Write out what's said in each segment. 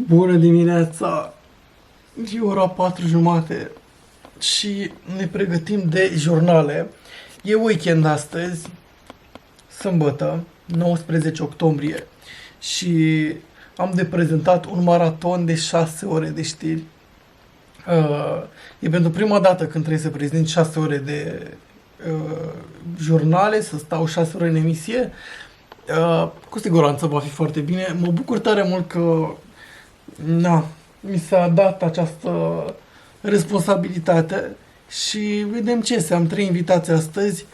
Bună dimineața! E ora 4:30 și ne pregătim de jurnale. E weekend astăzi, sâmbătă, 19 octombrie, și am de prezentat un maraton de 6 ore de știri. E pentru prima dată când trebuie să prezint 6 ore de jurnale, să stau 6 ore în emisie. Cu siguranță va fi foarte bine. Mă bucur tare mult că mi s-a dat această responsabilitate și vedem ce este. Am 3 invitații astăzi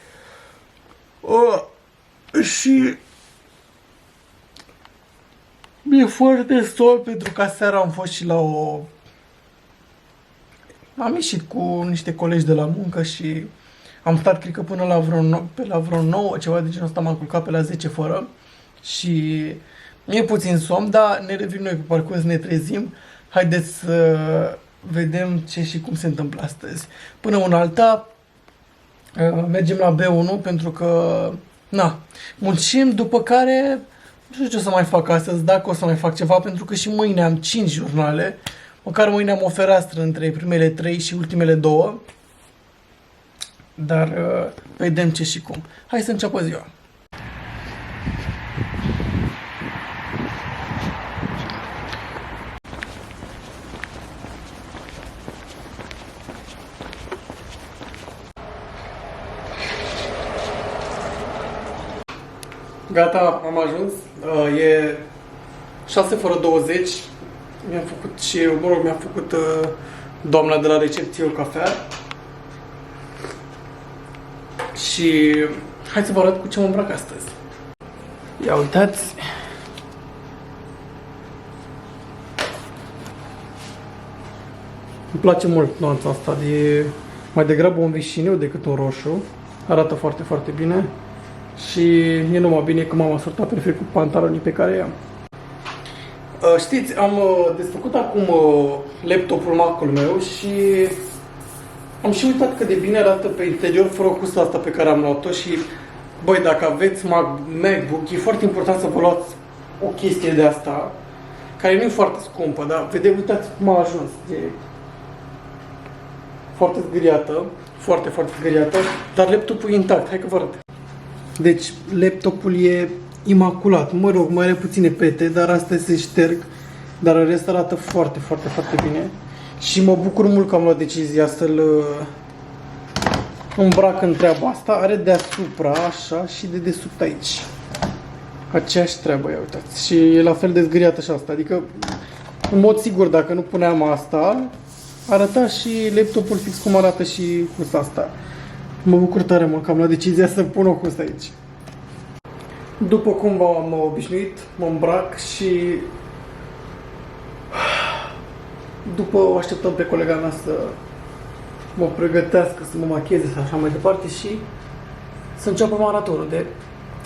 și mi-e foarte sol pentru că seara am fost și la am ieșit cu niște colegi de la muncă și am stat, cred că până la vreo 9, ceva de genul ăsta, m-am culcat pe la 10 fără și mi-e puțin somn, dar ne revenim noi pe parcurs, ne trezim. Haideți să vedem ce și cum se întâmplă astăzi. Până una alta, mergem la B1 pentru că, muncim, după care nu știu ce o să mai fac astăzi, dacă o să mai fac ceva, pentru că și mâine am 5 jurnale. Măcar mâine am o fereastră între primele 3 și ultimele 2. Dar vedem ce și cum. Hai să înceapă ziua. Gata, am ajuns. E 6 fără 20. Mi-am făcut și, mi-a făcut doamna de la recepție o cafea. Și hai să vă arăt cu ce mă îmbrac astăzi. Ia uitați. Îmi place mult nuanța asta, e mai degrabă un vișiniu decât un roșu. Arată foarte, foarte bine. Și e numai bine că m-am asortat perfect cu pantalonii pe care i-am. Știți, am desfăcut acum laptopul Mac-ul meu și am și uitat cât de bine arată pe interior fără custa asta pe care am luat-o și, băi, dacă aveți MacBook, e foarte important să vă luați o chestie de asta, care nu e foarte scumpă, dar vedeți, uitați cum a ajuns. E foarte zgâriată, foarte, foarte zgâriată, dar laptopul e intact. Hai că vă arăt. Deci, laptopul e imaculat. Mă rog, mai are puține pete, dar astea se șterg, dar în rest arată foarte, foarte, foarte bine. Și mă bucur mult că am luat decizia să-l îmbrac în treaba asta. Are deasupra, așa, și de desubt aici. Aceeași treabă, ia uitați. Și e la fel de zgâriată și asta. Adică, în mod sigur, dacă nu puneam asta, arăta și laptopul fix cum arată și custa asta. Mă bucur tare mult că am luat decizia să pun o custă aici. După cum v-am obișnuit, mă îmbrac și după o așteptăm pe colega mea să mă pregătească, să mă machieze și așa mai departe și să înceapă maratonul de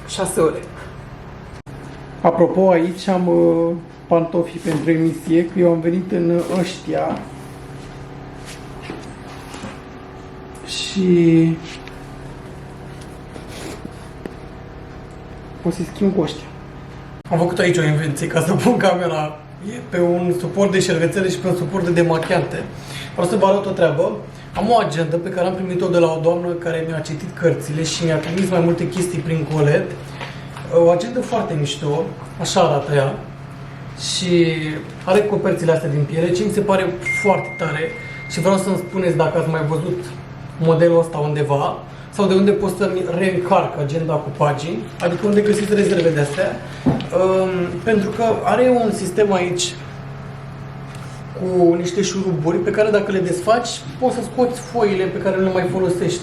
6 ore. Apropo, aici am pantofii pentru emisie, că eu am venit în ăștia și o să-i schimb cu ăștia. Am făcut aici o invenție ca să pun camera pe un suport de șervețele și pe un suport de demachiante. Vreau să vă arăt o treabă. Am o agendă pe care am primit-o de la o doamnă care mi-a citit cărțile și mi-a trimis mai multe chestii prin colet. O agendă foarte mișto, așa arată ea. Și are coperțile astea din piele, ce mi se pare foarte tare. Și vreau să-mi spuneți dacă ați mai văzut modelul ăsta undeva sau de unde pot să-mi reîncarc agenda cu pagini, adică unde găsiți rezerve de astea. Pentru că are un sistem aici cu niște șuruburi pe care dacă le desfaci poți să scoți foile pe care nu le mai folosești.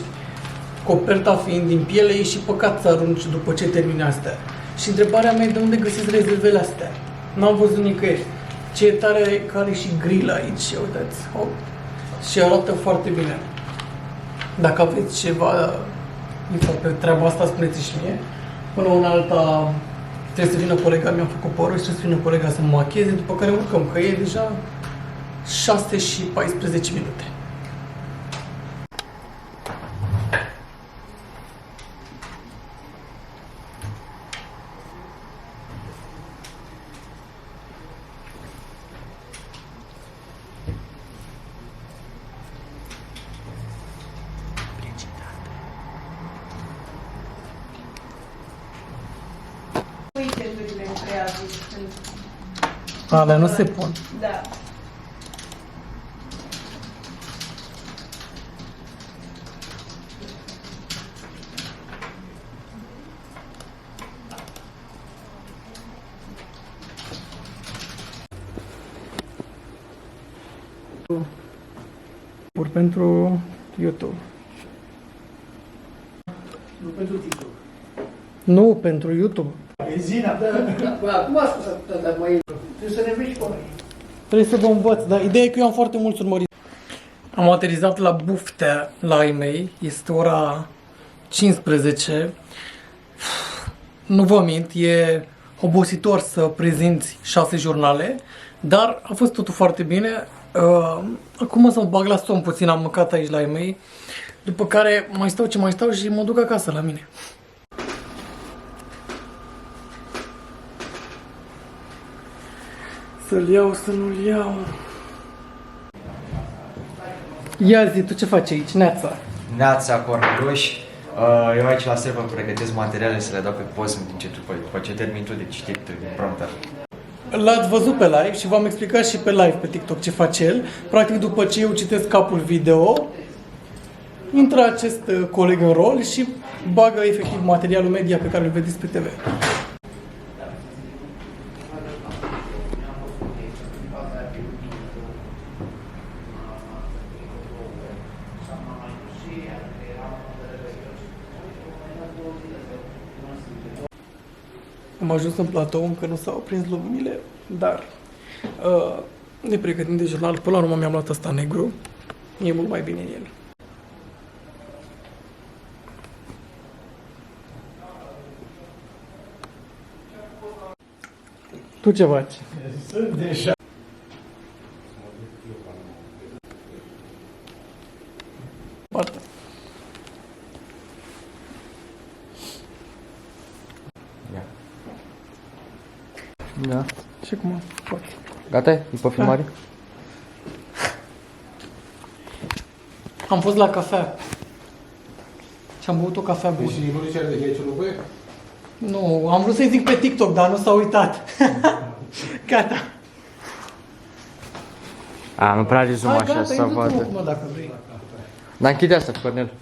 Coperta fiind din piele, e și păcat să arunci după ce termini astea. Și întrebarea mea e de unde găsiți rezervele astea? N-am văzut nicăieri. Ce e tare că are și grill aici, uitați. Și arată foarte bine. Dacă aveți ceva info pe treaba asta, spuneți și mie. Până una alta trebuie să vină colega, mi-a făcut părul și trebuie să vină colega să mă macheze, după care urcăm, că e deja 6 și 14 minute. preaviz. Alea nu se pun. Da. Pur pentru YouTube. Nu pentru TikTok. Nu, pentru YouTube. Benzina, da. Acum a spus atâta, dar mai trebuie să ne înveți cu noi. Trebuie să vă învăț, dar ideea e că eu am foarte mulți urmăriți. Am aterizat la Buftea la ai mei, este ora 15. Nu vă mint, e obositor să prezinți 6 jurnale, dar a fost totul foarte bine. Acum o să mă bag la somn puțin, am mâncat aici la ai mei, după care mai stau ce mai stau și mă duc acasă la mine. Să-l iau, să nu-l iau. Ia zi, tu ce faci aici, Neața? Neața, Corneluș. Eu aici la server pregătesc materiale să le dau pe post în timp ce după ce termin tu de citit din prompter. L-ați văzut pe live și v-am explicat și pe live pe TikTok ce face el. Practic, după ce eu citesc capul video, intră acest coleg în rol și bagă efectiv materialul media pe care îl vedeți pe TV. Am ajuns în platou, încă nu s-au prins luminile, dar ne pregătim de jurnal. Până la urmă mi-am luat ăsta negru, e mult mai bine în el. Tu ce faci? Sunt deja. Parte. Da. Și cum faci? Gata? E pe filmare? Am fost la cafea. Și am băut o cafea bună. Și nu ziceai de aici nu voie? Nu, am vrut să-i zic pe TikTok, dar nu s-a uitat. Gata. Nu prea rezum Hai, așa gata, să intră tu, vadă. mă, dacă vrei. Dar închide asta, Cornel.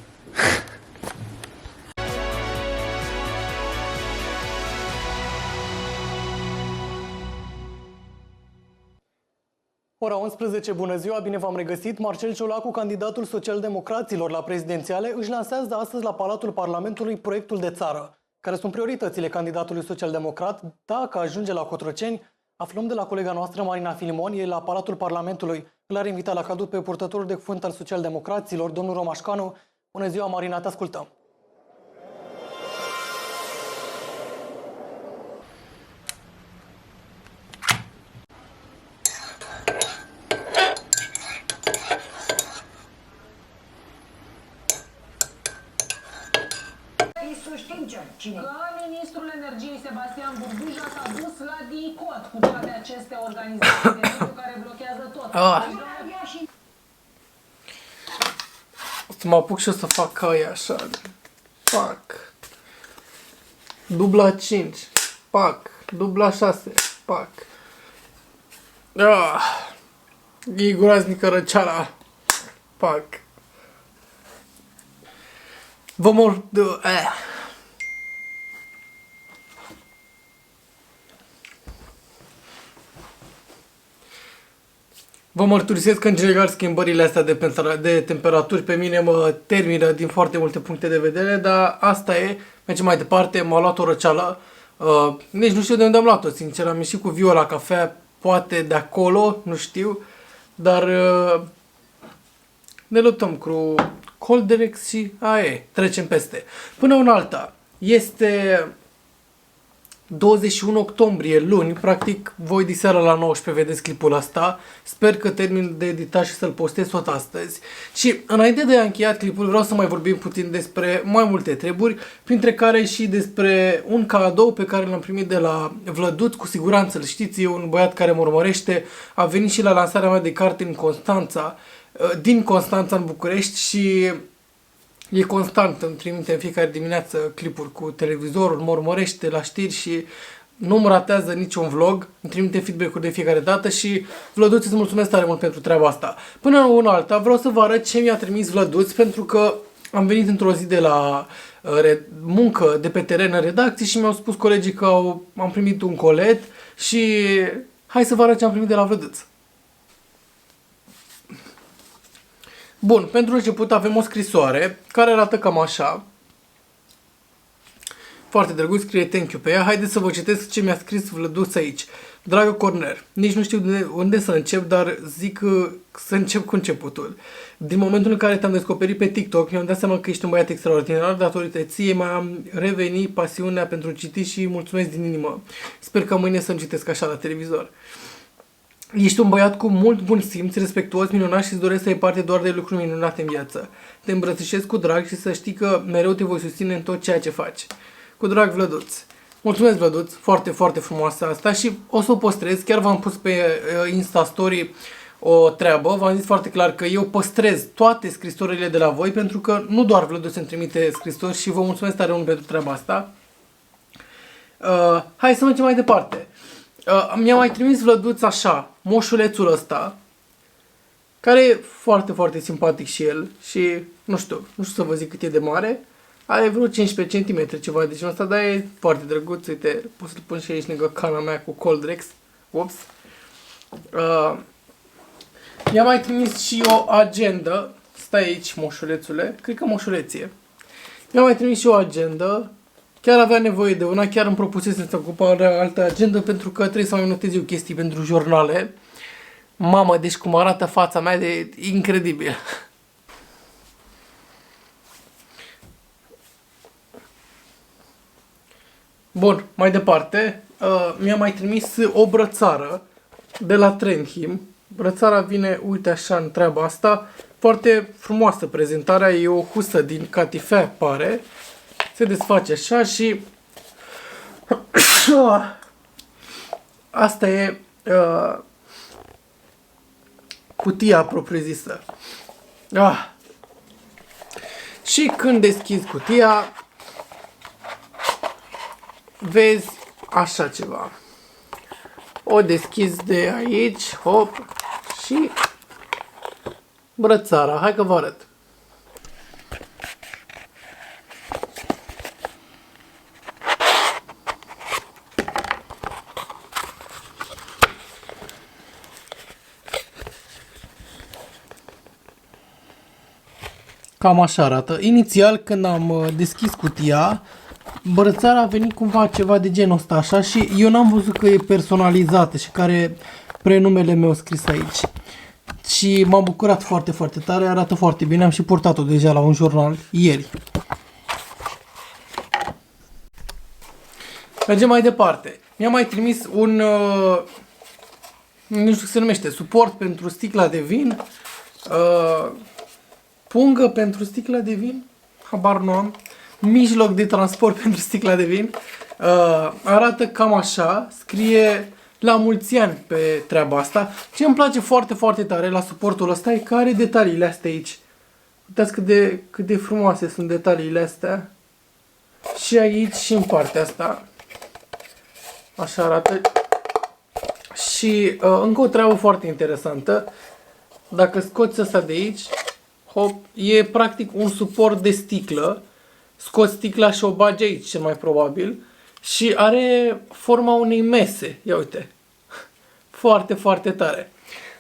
Ora 11, bună ziua, bine v-am regăsit. Marcel Ciolacu, candidatul socialdemocraților la prezidențiale, își lansează astăzi la Palatul Parlamentului proiectul de țară. Care sunt prioritățile candidatului social-democrat dacă ajunge la Cotroceni? Aflăm de la colega noastră, Marina Filimon, e la Palatul Parlamentului. Îl are invitat la cadru pe purtătorul de cuvânt al social-democraților, domnul Romașcanu. Bună ziua, Marina, te ascultăm. Cine? Că ministrul energiei Sebastian Burduja s-a dus la DICOT cu toate aceste organizații care blochează tot. O să mă apuc și o să fac caia așa. Pac. Dubla 5. Pac. Dubla 6. Pac. E groaznică răceala. Pac. Vă mor de... Vă mărturisesc că, în general, schimbările astea de temperaturi pe mine mă termină din foarte multe puncte de vedere, dar asta e, mergem mai departe, m-a luat o răceală, nici nu știu de unde am luat-o, sincer, am ieșit cu Vio la cafea, poate de acolo, nu știu, dar ne luptăm cu Colderex și trecem peste. Până una alta, este 21 octombrie, luni, practic voi diseară la 19 vedeți clipul ăsta. Sper că termin de editat și să-l postez tot astăzi. Și înainte de a încheia clipul, vreau să mai vorbim puțin despre mai multe treburi, printre care și despre un cadou pe care l-am primit de la Vlăduț, cu siguranță îl știți, e un băiat care mă urmărește, a venit și la lansarea mea de carte în Constanța, din Constanța în București și e constant, îmi trimite în fiecare dimineață clipuri cu televizorul, mă urmărește la știri și nu-mi ratează niciun vlog, îmi trimite feedback-uri de fiecare dată și Vlăduț, îți mulțumesc tare mult pentru treaba asta. Până la una alta, vreau să vă arăt ce mi-a trimis Vlăduț, pentru că am venit într-o zi de la muncă de pe teren în redacție și mi-au spus colegii că am primit un colet și hai să vă arăt ce am primit de la Vlăduț. Bun, pentru început avem o scrisoare care arată cam așa. Foarte drăguț, scrie thank you pe ea. Haideți să vă citesc ce mi-a scris Vlăduț aici. Dragă Corner, nici nu știu de unde să încep, dar zic să încep cu începutul. Din momentul în care te-am descoperit pe TikTok, mi-am dat seama că ești un băiat extraordinar, datorită ție mi-am revenit pasiunea pentru citit și mulțumesc din inimă. Sper că mâine să-mi citesc așa la televizor. Ești un băiat cu mult bun simț, respectuos, minunat și îți doresc să ai parte doar de lucruri minunate în viață. Te îmbrățișez cu drag și să știi că mereu te voi susține în tot ceea ce faci. Cu drag, Vlăduț. Mulțumesc, Vlăduț, foarte, foarte frumoasă asta și o să o păstrez. Chiar v-am pus pe Insta Story o treabă, v-am zis foarte clar că eu păstrez toate scrisorile de la voi pentru că nu doar Vlăduț îmi trimite scrisori și vă mulțumesc tare mult pentru treaba asta. Hai să mergem mai departe. Mi-a mai trimis Vlăduț așa, moșulețul ăsta, care e foarte, foarte simpatic și el și nu știu să vă zic cât e de mare. Are vreo 15 cm, ceva de genul ăsta, dar e foarte drăguț. Uite, pot să-l pun și aici lângă cana mea cu Coldrex. Ups. Mi-a mai trimis și o agendă. Stai aici, moșulețule. Cred că moșuleție. Mi-a mai trimis și o agendă. Chiar avea nevoie de una, chiar îmi propusese să ocup o altă agendă pentru că trebuie să mai notez eu chestii pentru jurnale. Mamă, deci cum arată fața mea de incredibil. Bun, mai departe, mi-a mai trimis o brățară de la Trendhim. Brățara vine, uite așa, în treaba asta. Foarte frumoasă prezentarea, e o husă din catifea, pare. Se desface așa și asta e cutia propriu-zisă. Și când deschizi cutia, vezi așa ceva. O deschizi de aici, hop, și brățara. Hai că vă arăt. Cam așa arată. Inițial, când am deschis cutia, brățara a venit cumva ceva de genul ăsta, așa, și eu n-am văzut că e personalizată și care prenumele meu scris aici. Și m-am bucurat foarte, foarte tare, arată foarte bine, am și purtat-o deja la un jurnal ieri. Mergem mai departe. Mi-a mai trimis un, nu știu cum se numește, suport pentru sticla de vin, pungă pentru sticla de vin, habar nu am, mijloc de transport pentru sticla de vin. Arată cam așa, scrie la mulți ani pe treaba asta. Ce îmi place foarte, foarte tare la suportul ăsta e că are detaliile astea aici. Uitați cât de frumoase sunt detaliile astea. Și aici și în partea asta. Așa arată. Și încă o treabă foarte interesantă. Dacă scoți asta de aici, hop, e practic un suport de sticlă. Scoți sticla și o bagi aici, cel mai probabil. Și are forma unei mese. Ia uite. Foarte, foarte tare.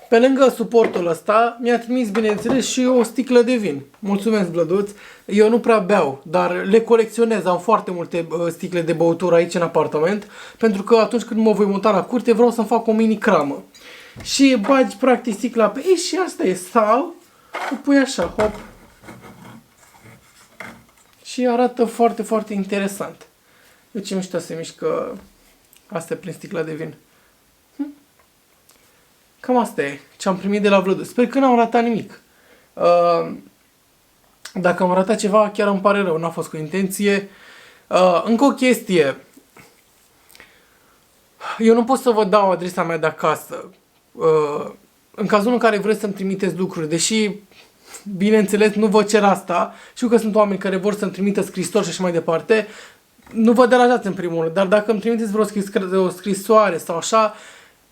Pe lângă suportul ăsta, mi-a trimis, bineînțeles, și o sticlă de vin. Mulțumesc, Vlăduț. Eu nu prea beau, dar le colecționez. Am foarte multe sticle de băutură aici în apartament, pentru că atunci când mă voi muta la curte, vreau să-mi fac o mini cramă. Și bagi, practic, sticla pe ei și asta e. Sau o pui așa, hop. Și arată foarte, foarte interesant. Eu ce mișto se mișcă astea prin sticla de vin. Cam asta e ce am primit de la Vlăduț. Sper că n-am ratat nimic. Dacă am ratat ceva, chiar îmi pare rău. N-a fost cu intenție. Încă o chestie. Eu nu pot să vă dau adresa mea de acasă. În cazul în care vreți să-mi trimiteți lucruri, deși, bineînțeles, nu vă cer asta. Știu că sunt oameni care vor să-mi trimită scrisori și așa mai departe. nu vă deranjați în primul rând, dar dacă îmi trimiteți vreo scrisoare sau așa,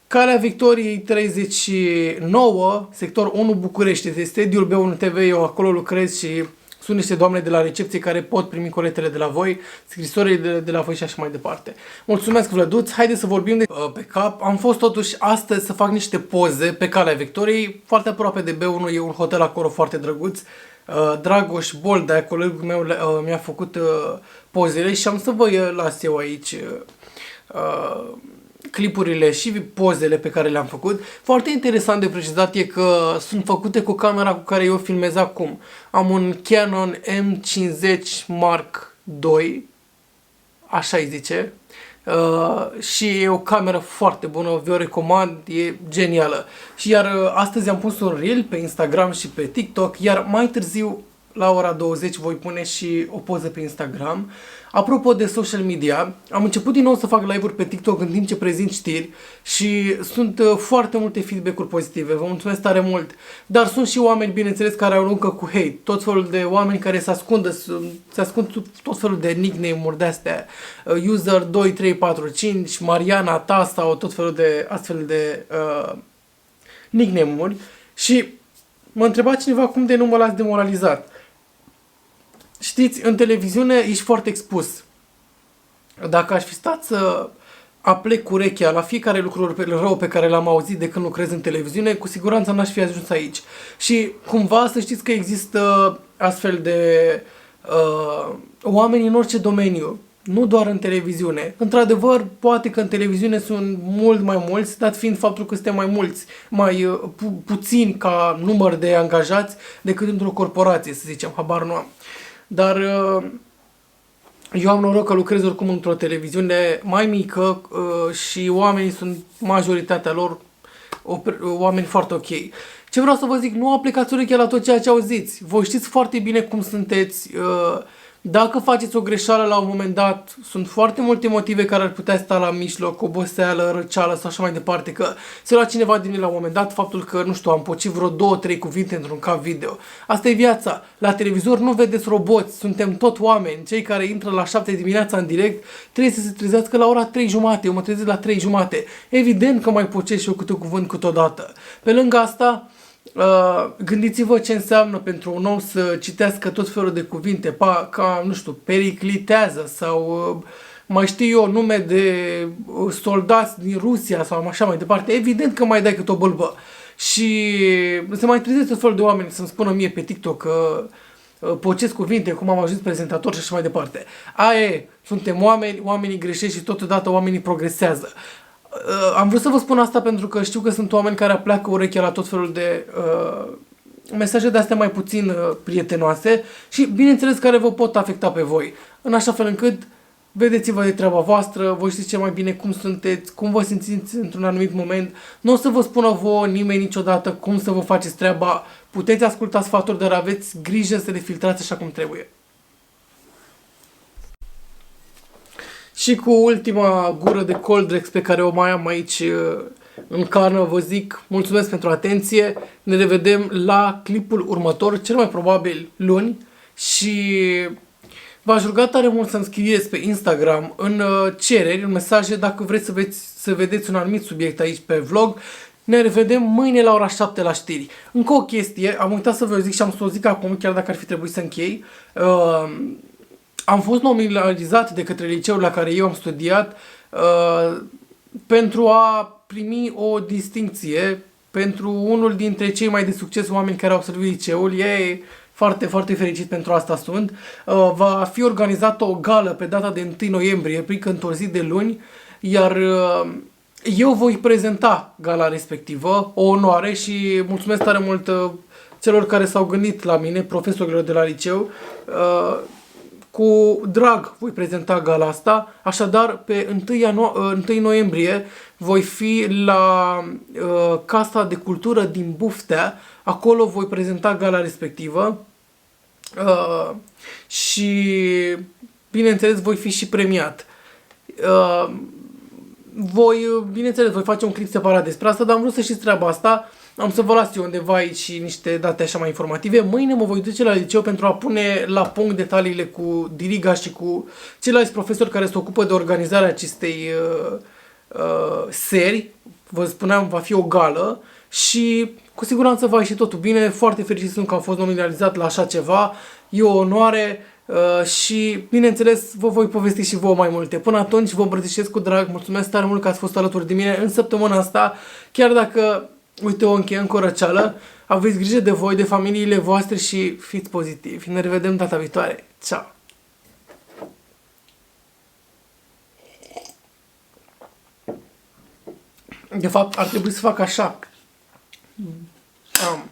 Calea Victoriei 39, sector 1 București, este sediul B1 TV, eu acolo lucrez și sunt niște doamne de la recepție care pot primi coletele de la voi, scrisorile de la voi și așa mai departe. Mulțumesc, Vlăduț, haideți să vorbim de pe cap. Am fost totuși astăzi să fac niște poze pe Calea Victoriei, foarte aproape de B1, e un hotel acolo foarte drăguț. Dragoș Boldea, colegul meu, mi-a făcut pozele și am să vă las eu aici clipurile și pozele pe care le-am făcut. Foarte interesant de precizat e că sunt făcute cu camera cu care eu filmez acum. Am un Canon M50 Mark II, așa îi zice, și e o cameră foarte bună, vi-o recomand, e genială. Și iar astăzi am pus un reel pe Instagram și pe TikTok, iar mai târziu la ora 20 voi pune și o poză pe Instagram. Apropo de social media, am început din nou să fac live-uri pe TikTok în timp ce prezint știri și sunt foarte multe feedback-uri pozitive, vă mulțumesc tare mult. Dar sunt și oameni, bineînțeles, care au aruncă cu hate, tot felul de oameni care se ascund tot felul de nickname-uri de-astea, user 2345, Mariana ta sau tot felul de astfel de nickname-uri și mă întreba cineva cum de nu mă las demoralizat. Știți, în televiziune ești foarte expus. Dacă aș fi stat să aplec urechea la fiecare lucru rău pe care l-am auzit de când lucrez în televiziune, cu siguranță n-aș fi ajuns aici. Și cumva să știți că există astfel de oameni în orice domeniu, nu doar în televiziune. Într-adevăr, poate că în televiziune sunt mult mai mulți, dat fiind faptul că suntem mai mulți, mai puțini ca număr de angajați decât într-o corporație, să zicem, habar nu am. Dar eu am noroc că lucrez oricum într-o televiziune mai mică și oamenii sunt, majoritatea lor, oameni foarte ok. Ce vreau să vă zic, nu aplicați urechea la tot ceea ce auziți. Voi știți foarte bine cum sunteți. Dacă faceți o greșeală la un moment dat, sunt foarte multe motive care ar putea sta la mijloc, oboseală, răceală sau așa mai departe, că se lua cineva din mine la un moment dat, faptul că, nu știu, am pocit vreo 2-3 cuvinte într-un cap video. Asta e viața. La televizor nu vedeți roboți, suntem tot oameni. Cei care intră la 7 dimineața în direct trebuie să se trezească la ora 3:30, eu mă trezesc la 3:30. Evident că mai pocesc și eu câte un cuvânt câteodată. Pe lângă asta, gândiți-vă ce înseamnă pentru un om să citească tot felul de cuvinte ca, nu știu, periclitează sau mai știu eu, nume de soldați din Rusia sau așa mai departe. Evident că mai dai cât o bâlbă. Și se mai trezesc tot felul de oameni să-mi spună mie pe TikTok că pocesc cuvinte, cum am ajuns prezentator și așa mai departe. Aia e, suntem oameni, oamenii greșesc și totodată oamenii progresează. Am vrut să vă spun asta pentru că știu că sunt oameni care apleacă urechea la tot felul de mesaje de astea mai puțin prietenoase și bineînțeles care vă pot afecta pe voi. În așa fel încât vedeți-vă de treaba voastră, voi știți cel mai bine cum sunteți, cum vă simțiți într-un anumit moment. Nu o să vă spună vouă nimeni niciodată cum să vă faceți treaba. Puteți asculta sfaturi, dar aveți grijă să le filtrați așa cum trebuie. Și cu ultima gură de Coldrex pe care o mai am aici în cană, vă zic mulțumesc pentru atenție. Ne revedem la clipul următor, cel mai probabil luni. Și v-aș ruga tare mult să-mi scrieți pe Instagram în cereri, în mesaje, dacă vreți să vedeți un anumit subiect aici pe vlog. Ne revedem mâine la ora 7 la știri. Încă o chestie, am uitat să vă zic și am să o zic acum, chiar dacă ar fi trebuit să închei. Am fost nominalizat de către liceul la care eu am studiat pentru a primi o distincție pentru unul dintre cei mai de succes oameni care au servit liceul. E foarte, foarte fericit pentru asta sunt. Va fi organizată o gală pe data de 1 noiembrie, prin într-o zi de luni, iar eu voi prezenta gala respectivă, o onoare și mulțumesc tare mult celor care s-au gândit la mine, profesorilor de la liceu. Cu drag voi prezenta gala asta, așadar pe 1 noiembrie voi fi la Casa de Cultură din Buftea, acolo voi prezenta gala respectivă și bineînțeles voi fi și premiat. Bineînțeles, voi face un clip separat despre asta, dar am vrut să știți treaba asta. Am să vă las eu undeva aici niște date așa mai informative. Mâine mă voi duce la liceu pentru a pune la punct detaliile cu Diriga și cu ceilalți profesori care se ocupă de organizarea acestei seri. Vă spuneam, va fi o gală și cu siguranță va ieși totul bine. Foarte fericit sunt că am fost nominalizat la așa ceva. E o onoare și, bineînțeles, vă voi povesti și vouă mai multe. Până atunci, vă îmbrățișez cu drag. Mulțumesc tare mult că ați fost alături de mine în săptămâna asta. Chiar dacă, uite, o încheie încă o răceală, aveți grijă de voi, de familiile voastre și fiți pozitivi. Ne revedem data viitoare. Ciao! De fapt, ar trebui să fac așa. Am.